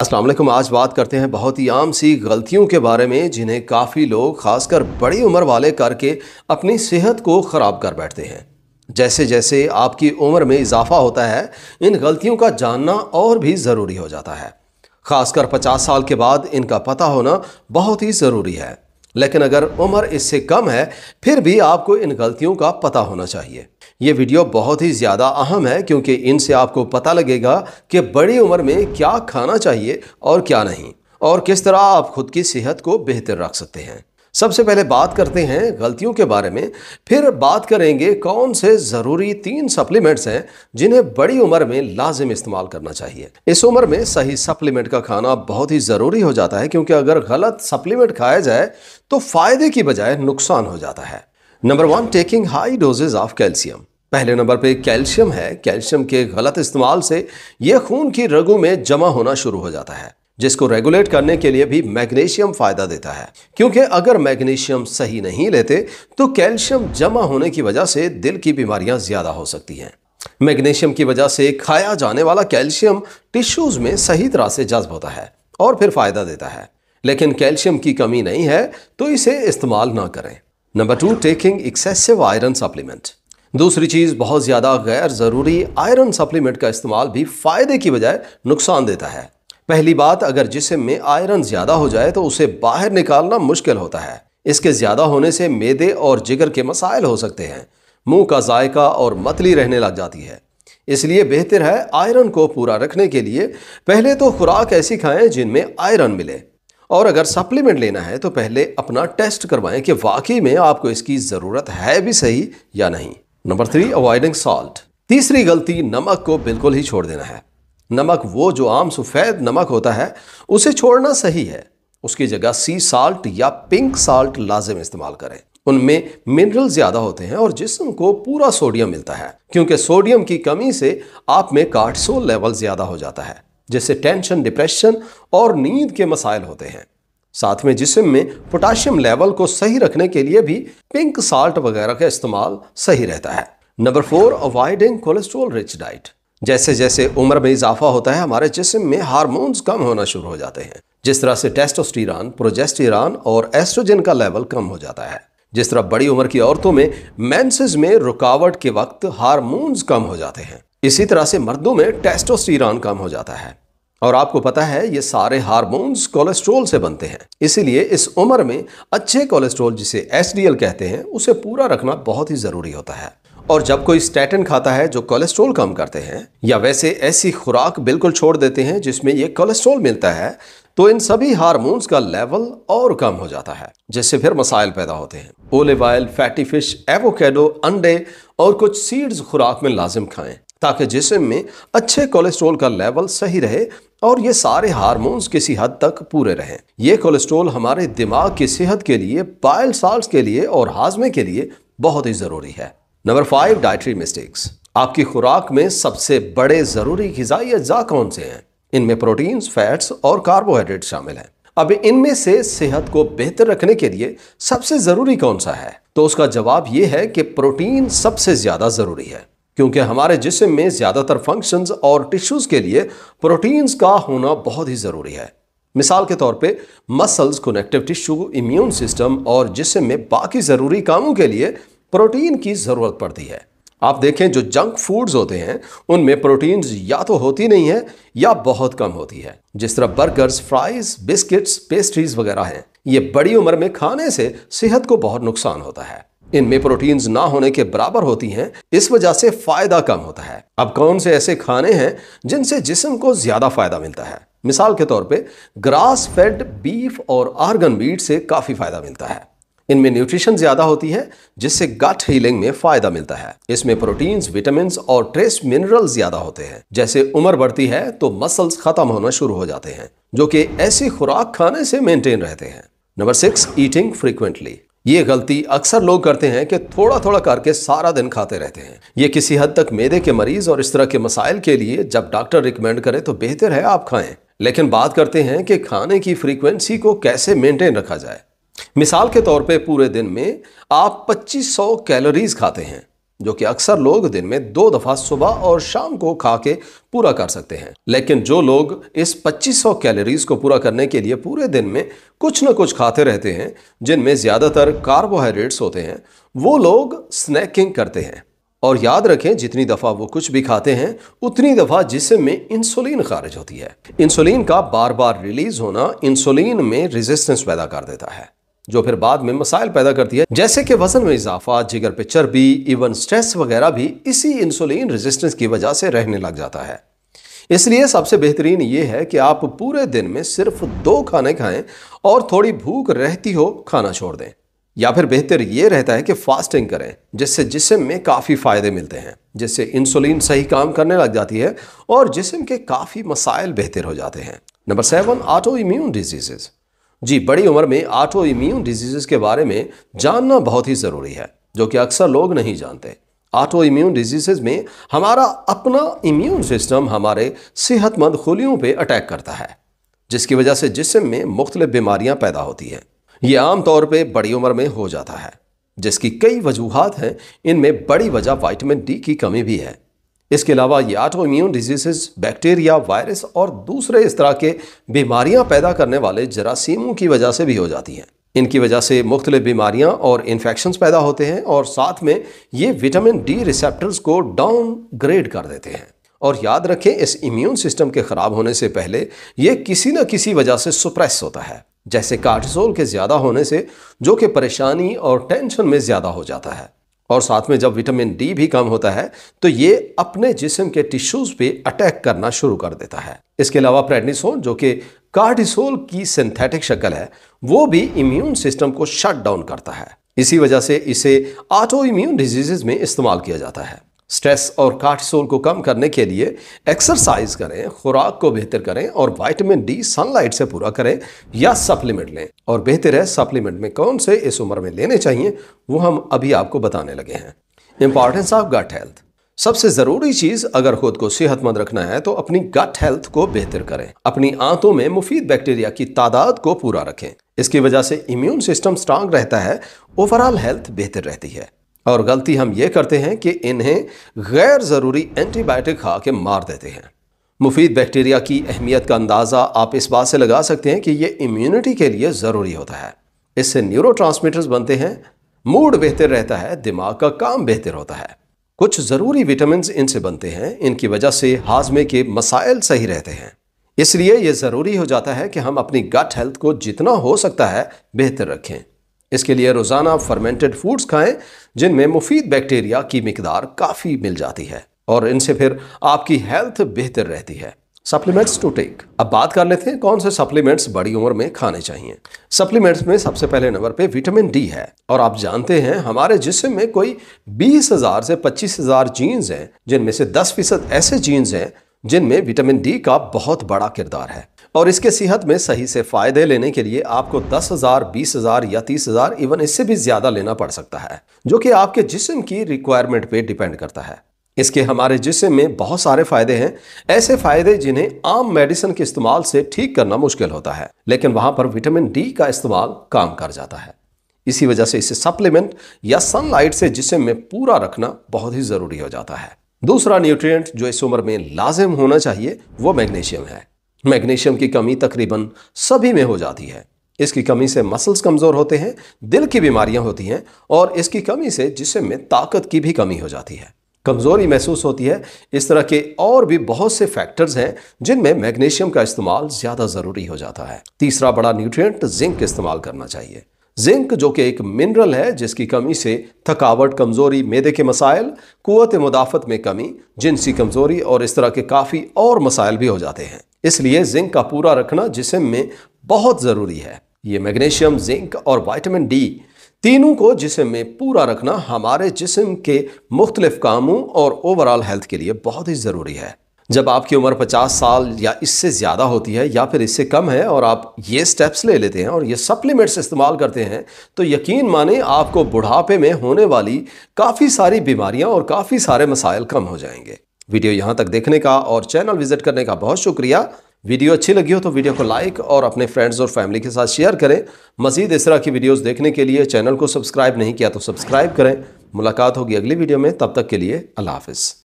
अस्सलाम वालेकुम। आज बात करते हैं बहुत ही आम सी गलतियों के बारे में जिन्हें काफ़ी लोग खासकर बड़ी उम्र वाले करके अपनी सेहत को ख़राब कर बैठते हैं। जैसे जैसे आपकी उम्र में इजाफा होता है, इन गलतियों का जानना और भी ज़रूरी हो जाता है। खासकर 50 साल के बाद इनका पता होना बहुत ही ज़रूरी है। लेकिन अगर उम्र इससे कम है फिर भी आपको इन गलतियों का पता होना चाहिए। ये वीडियो बहुत ही ज़्यादा अहम है क्योंकि इनसे आपको पता लगेगा कि बड़ी उम्र में क्या खाना चाहिए और क्या नहीं, और किस तरह आप खुद की सेहत को बेहतर रख सकते हैं। सबसे पहले बात करते हैं गलतियों के बारे में, फिर बात करेंगे कौन से ज़रूरी 3 सप्लीमेंट्स हैं जिन्हें बड़ी उम्र में लाजिम इस्तेमाल करना चाहिए। इस उम्र में सही सप्लीमेंट का खाना बहुत ही ज़रूरी हो जाता है क्योंकि अगर गलत सप्लीमेंट खाया जाए तो फ़ायदे की बजाय नुकसान हो जाता है। Number 1, taking high doses of calcium. पहले नंबर पे कैल्शियम है। कैल्शियम के गलत इस्तेमाल से यह खून की रगों में जमा होना शुरू हो जाता है, जिसको रेगुलेट करने के लिए भी मैग्नीशियम फायदा देता है। क्योंकि अगर मैग्नीशियम सही नहीं लेते तो कैल्शियम जमा होने की वजह से दिल की बीमारियां ज्यादा हो सकती हैं। मैग्नीशियम की वजह से खाया जाने वाला कैल्शियम टिश्यूज में सही तरह से जज्ब होता है और फिर फायदा देता है, लेकिन कैल्शियम की कमी नहीं है तो इसे इस्तेमाल ना करें। Number 2, taking excessive iron supplement. दूसरी चीज, बहुत ज्यादा गैर जरूरी आयरन सप्लीमेंट का इस्तेमाल भी फायदे की बजाय नुकसान देता है। पहली बात, अगर जिस्म में आयरन ज्यादा हो जाए तो उसे बाहर निकालना मुश्किल होता है। इसके ज्यादा होने से मैदे और जिगर के मसाइल हो सकते हैं, मुंह का जायका और मतली रहने लग जाती है। इसलिए बेहतर है आयरन को पूरा रखने के लिए पहले तो खुराक ऐसी खाएं जिनमें आयरन मिले, और अगर सप्लीमेंट लेना है तो पहले अपना टेस्ट करवाएं कि वाकई में आपको इसकी जरूरत है भी सही या नहीं। Number 3, avoiding salt. तीसरी गलती, नमक को बिल्कुल ही छोड़ देना है। नमक, वो जो आम सफ़ेद नमक होता है, उसे छोड़ना सही है। उसकी जगह सी साल्ट या पिंक साल्ट लाजिम इस्तेमाल करें। उनमें मिनरल ज्यादा होते हैं और जिस्म को पूरा सोडियम मिलता है, क्योंकि सोडियम की कमी से आप में कार्टिसोल लेवल ज्यादा हो जाता है, जिससे टेंशन, डिप्रेशन और नींद के मसाइल होते हैं। साथ में जिस्म में पोटाशियम लेवल को सही रखने के लिए भी पिंक साल्ट वगैरह का इस्तेमाल सही रहता है। Number 4, avoiding cholesterol rich diet. जैसे जैसे उम्र में इजाफा होता है हमारे जिस्म में हार्मोन्स कम होना शुरू हो जाते हैं। जिस तरह से टेस्टोस्टेरोन, प्रोजेस्टेरॉन और एस्ट्रोजन का लेवल कम हो जाता है। जिस तरह बड़ी उम्र की औरतों में मेंसेस में रुकावट के वक्त हार्मोन्स कम हो जाते हैं, इसी तरह से मर्दों में टेस्टोस्टेरोन कम हो जाता है। और आपको पता है ये सारे हार्मोन्स कोलेस्ट्रॉल से बनते हैं, इसीलिए इस उम्र में अच्छे कोलेस्ट्रॉल, जिसे एचडीएल कहते हैं, उसे पूरा रखना बहुत ही जरूरी होता है। और जब कोई स्टैटिन खाता है जो कोलेस्ट्रॉल कम करते हैं, या वैसे ऐसी खुराक बिल्कुल छोड़ देते हैं जिसमें ये कोलेस्ट्रॉल मिलता है, तो इन सभी हार्मोन्स का लेवल और कम हो जाता है, जिससे फिर मसाइल पैदा होते हैं। Olive oil, fatty fish, avocado, अंडे और कुछ सीड्स खुराक में लाजिम खाएं ताकि जिस्म में अच्छे कोलेस्ट्रॉल का लेवल सही रहे और ये सारे हार्मोन्स किसी हद तक पूरे रहें। ये कोलेस्ट्रॉल हमारे दिमाग की सेहत के लिए, बाइल साल्ट्स के लिए और हाजमे के लिए बहुत ही जरूरी है। Number 5, dietary mistakes. आपकी खुराक में सबसे बड़े जरूरी ग़िज़ाई अज्जा कौन से हैं? इनमें प्रोटीन्स, फैट्स और कार्बोहाइड्रेट शामिल हैं। अब इनमें से सेहत को बेहतर रखने के लिए सबसे जरूरी कौन सा है? तो उसका जवाब यह है कि प्रोटीन सबसे ज्यादा जरूरी है, क्योंकि हमारे जिस्म में ज्यादातर फंक्शंस और टिश्यूज के लिए प्रोटीन्स का होना बहुत ही जरूरी है। मिसाल के तौर पे muscles, connective tissue, immune system और जिस्म में बाकी जरूरी कामों के लिए प्रोटीन की जरूरत पड़ती है। आप देखें जो जंक फूड्स होते हैं उनमें प्रोटीन्स या तो होती नहीं है या बहुत कम होती है। जिस तरह बर्गर्स, फ्राइज, बिस्किट्स, पेस्ट्रीज वगैरह हैं, ये बड़ी उम्र में खाने से सेहत को बहुत नुकसान होता है। इनमें प्रोटीन्स ना होने के बराबर होती हैं, इस वजह से फायदा कम होता है। अब कौन से ऐसे खाने हैं जिनसे जिस्म को ज्यादा फायदा मिलता है? मिसाल के तौर पे ग्रास फेड बीफ और आर्गन मीट से काफी फायदा मिलता है। इनमें न्यूट्रिशन ज्यादा होती है जिससे गट हीलिंग में फायदा मिलता है। इसमें प्रोटीन्स, विटामिन्स और ट्रेस मिनरल्स ज्यादा होते हैं। जैसे उम्र बढ़ती है तो मसल्स खत्म होना शुरू हो जाते हैं, जो कि ऐसी खुराक खाने से मेंटेन रहते हैं। Number 6, eating frequently. ये गलती अक्सर लोग करते हैं कि थोड़ा थोड़ा करके सारा दिन खाते रहते हैं। ये किसी हद तक मैदे के मरीज और इस तरह के मसाइल के लिए जब डॉक्टर रिकमेंड करे तो बेहतर है आप खाएं। लेकिन बात करते हैं कि खाने की फ्रीक्वेंसी को कैसे मेंटेन रखा जाए। मिसाल के तौर पे पूरे दिन में आप 2500 कैलोरीज खाते हैं, जो कि अक्सर लोग दिन में 2 दफा सुबह और शाम को खा के पूरा कर सकते हैं। लेकिन जो लोग इस 2500 कैलोरीज को पूरा करने के लिए पूरे दिन में कुछ न कुछ खाते रहते हैं, जिनमें ज्यादातर कार्बोहाइड्रेट्स होते हैं, वो लोग स्नैकिंग करते हैं। और याद रखें, जितनी दफा वो कुछ भी खाते हैं उतनी दफा जिस्म में इंसुलिन खारिज होती है। इंसुलिन का बार बार रिलीज होना इंसुलिन में रेजिस्टेंस पैदा कर देता है, जो फिर बाद में मसाइल पैदा करती है, जैसे कि वजन में इजाफा, जिगर पे चर्बी, इवन स्ट्रेस वगैरह भी इसी इंसुलिन रेजिस्टेंस की वजह से रहने लग जाता है। इसलिए सबसे बेहतरीन ये है कि आप पूरे दिन में सिर्फ 2 खाने खाएं और थोड़ी भूख रहती हो खाना छोड़ दें। या फिर बेहतर ये रहता है कि फास्टिंग करें, जिससे जिस्म में काफ़ी फ़ायदे मिलते हैं, जिससे इंसुलिन सही काम करने लग जाती है और जिस्म के काफ़ी मसाइल बेहतर हो जाते हैं। Number 7, autoimmune disease. जी, बड़ी उम्र में ऑटो इम्यून डिजीज़ के बारे में जानना बहुत ही ज़रूरी है, जो कि अक्सर लोग नहीं जानते। ऑटो इम्यून डिजीज़ में हमारा अपना इम्यून सिस्टम हमारे सेहतमंद खुलियों पे अटैक करता है, जिसकी वजह से जिस्म में मुख्तलिफ बीमारियां पैदा होती हैं। ये आम तौर पे बड़ी उम्र में हो जाता है, जिसकी कई वजूहात हैं। इनमें बड़ी वजह विटामिन डी की कमी भी है। इसके अलावा ये auto immune disease bacteria, virus और दूसरे इस तरह के बीमारियां पैदा करने वाले जरासीमों की वजह से भी हो जाती हैं। इनकी वजह से मुख्तलिफ बीमारियां और इन्फेक्शंस पैदा होते हैं और साथ में ये विटामिन डी रिसेप्टर्स को डाउन ग्रेड कर देते हैं। और याद रखें, इस इम्यून सिस्टम के ख़राब होने से पहले ये किसी न किसी वजह से सुप्रेस होता है, जैसे कार्टिसोल के ज़्यादा होने से, जो कि परेशानी और टेंशन में ज़्यादा हो जाता है। और साथ में जब विटामिन डी भी कम होता है तो ये अपने जिस्म के टिश्यूज़ पे अटैक करना शुरू कर देता है। इसके अलावा प्रेडनिसोन, जो कि कार्टिसोल की सिंथेटिक शक्ल है, वो भी इम्यून सिस्टम को शट डाउन करता है। इसी वजह से इसे ऑटो इम्यून डिजीज़ में इस्तेमाल किया जाता है। स्ट्रेस और कार्टिसोल को कम करने के लिए एक्सरसाइज करें, खुराक को बेहतर करें और विटामिन डी सनलाइट से पूरा करें या सप्लीमेंट लें। और बेहतर है सप्लीमेंट में कौन से इस उम्र में लेने चाहिए, वो हम अभी आपको बताने लगे हैं। Importance of gut health. सबसे ज़रूरी चीज़ अगर खुद को सेहतमंद रखना है तो अपनी गट हेल्थ को बेहतर करें। अपनी आंतों में मुफीद बैक्टीरिया की तादाद को पूरा रखें। इसकी वजह से इम्यून सिस्टम स्ट्रांग रहता है, ओवरऑल हेल्थ बेहतर रहती है। और गलती हम ये करते हैं कि इन्हें गैर ज़रूरी एंटीबायोटिक खा के मार देते हैं। मुफीद बैक्टीरिया की अहमियत का अंदाज़ा आप इस बात से लगा सकते हैं कि ये इम्यूनिटी के लिए ज़रूरी होता है। इससे न्यूरोट्रांसमीटर्स बनते हैं, मूड बेहतर रहता है, दिमाग का काम बेहतर होता है। कुछ ज़रूरी विटामिन इनसे बनते हैं, इनकी वजह से हाजमे के मसाइल सही रहते हैं। इसलिए यह ज़रूरी हो जाता है कि हम अपनी गट हेल्थ को जितना हो सकता है बेहतर रखें। इसके लिए रोज़ाना फर्मेंटेड फूड्स खाएं, जिनमें मुफीद बैक्टीरिया की मिकदार काफ़ी मिल जाती है और इनसे फिर आपकी हेल्थ बेहतर रहती है। Supplements to take. अब बात कर लेते हैं कौन से सप्लीमेंट्स बड़ी उम्र में खाने चाहिए। सप्लीमेंट्स में सबसे पहले नंबर पे विटामिन डी है। और आप जानते हैं हमारे जिस्म में कोई 20,000 से 25,000 जीन्स हैं, जिनमें से 10% ऐसे जीन्स हैं जिनमें विटामिन डी का बहुत बड़ा किरदार है। और इसके सेहत में सही से फ़ायदे लेने के लिए आपको 10,000, 20,000 या 30,000 इवन इससे भी ज़्यादा लेना पड़ सकता है, जो कि आपके जिस्म की रिक्वायरमेंट पे डिपेंड करता है। इसके हमारे जिस्म में बहुत सारे फ़ायदे हैं, ऐसे फ़ायदे जिन्हें आम मेडिसिन के इस्तेमाल से ठीक करना मुश्किल होता है, लेकिन वहाँ पर विटामिन डी का इस्तेमाल काम कर जाता है। इसी वजह से इसे सप्लीमेंट या सनलाइट से जिस्म में पूरा रखना बहुत ही ज़रूरी हो जाता है। दूसरा न्यूट्रिएंट जो इस उम्र में लाजिम होना चाहिए वो मैग्नीशियम है। मैग्नीशियम की कमी तकरीबन सभी में हो जाती है। इसकी कमी से मसल्स कमज़ोर होते हैं, दिल की बीमारियां होती हैं और इसकी कमी से जिस्म में ताकत की भी कमी हो जाती है, कमज़ोरी महसूस होती है। इस तरह के और भी बहुत से फैक्टर्स हैं जिनमें मैग्नीशियम का इस्तेमाल ज़्यादा ज़रूरी हो जाता है। तीसरा बड़ा न्यूट्रिएंट जिंक इस्तेमाल करना चाहिए। जिंक जो कि एक मिनरल है जिसकी कमी से थकावट, कमज़ोरी, मैदे के मसाइल, कुव्वत मुदाफ़त में कमी, जिनसी कमज़ोरी और इस तरह के काफ़ी और मसाइल भी हो जाते हैं। इसलिए जिंक का पूरा रखना जिस्म में बहुत ज़रूरी है। ये मैग्नीशियम, जिंक और विटामिन डी तीनों को जिस्म में पूरा रखना हमारे जिस्म के मुख्तलिफ कामों और ओवरऑल हेल्थ के लिए बहुत ही ज़रूरी है। जब आपकी उम्र 50 साल या इससे ज़्यादा होती है या फिर इससे कम है और आप ये स्टेप्स ले लेते हैं और ये सप्लीमेंट्स इस्तेमाल करते हैं, तो यकीन माने आपको बुढ़ापे में होने वाली काफ़ी सारी बीमारियां और काफ़ी सारे मसाइल कम हो जाएंगे। वीडियो यहाँ तक देखने का और चैनल विजिट करने का बहुत शुक्रिया। वीडियो अच्छी लगी हो तो वीडियो को लाइक और अपने फ्रेंड्स और फैमिली के साथ शेयर करें। मज़ीद इस तरह की वीडियोज़ देखने के लिए चैनल को सब्सक्राइब नहीं किया तो सब्सक्राइब करें। मुलाकात होगी अगली वीडियो में, तब तक के लिए अल्लाह हाफिज़।